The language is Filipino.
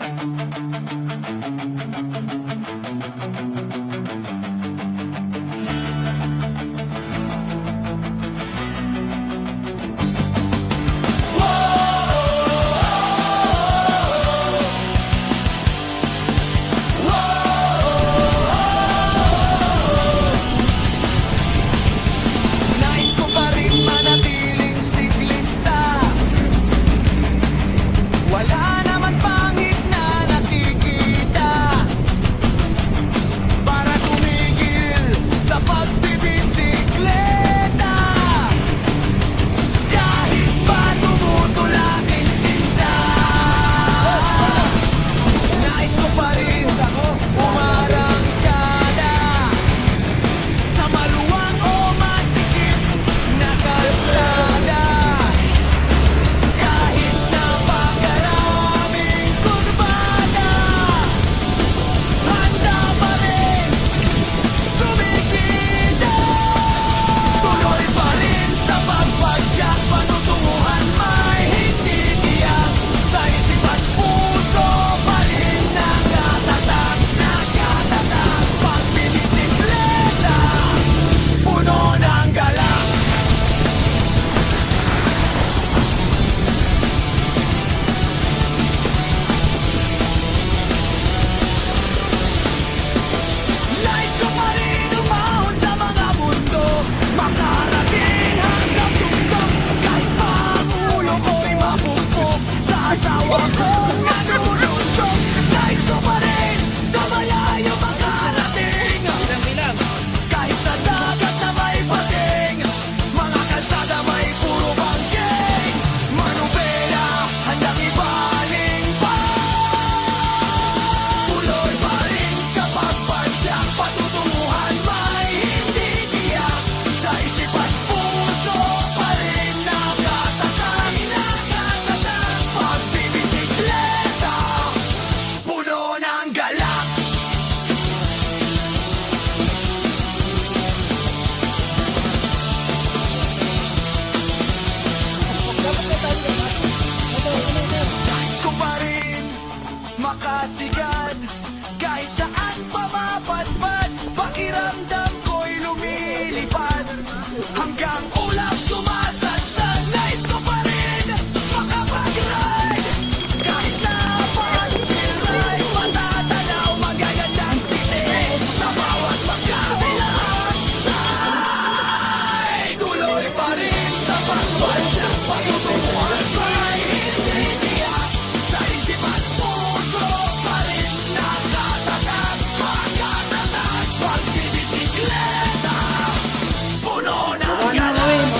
Nais ko pa rin manatiling siklista. Wala naman pangit na nakikita para tumigil sa pagbibisikleta. Kahit pa tumutol aking sinta, nais ko pa rin umarangkada sa maluwang o masikip na kalsada. Kahit napakaraming kurbada, handa pa rin sumikita. Tuloy pa rin sa pagpadyak, patutunguhan may hindi tiyak. Sa isip at puso pa rin nakatatak. Pagbibisikleta, puno ng galak. Nais ko pa rin umahon sa mga mundo, makarating hanggang tuktok. Kahit pa ang ulo ko'y mapupok sa asawa kong nanununtok. Nais ko pa rin sa malayo makarating, kahit sa dagat na may pating. Mga kalsada may puro bangking, manubela handang ibaling pa. Tuloy pa rin sa pagpadyak, patutunguhan may hindi tiyak. Sa isip at puso pa rin nakatatak. Pagbibisikleta, puno ng galak. Nais ko pa rin makasigan, kahit saan pa mapadpad. Pakiramdam ko'y lumilipad hanggang ulap sumasalsal. Nais ko pa rin makapag-ride, kahit na pag-chill ride. Matatanaw magagandang city sa bawat magkabilang side. Tuloy pa rin sa pagpadyak, patutunguhan may hindi tiyak. Sa isip at puso pa rin nakatatak. Pagbibisikleta, puno ng galak.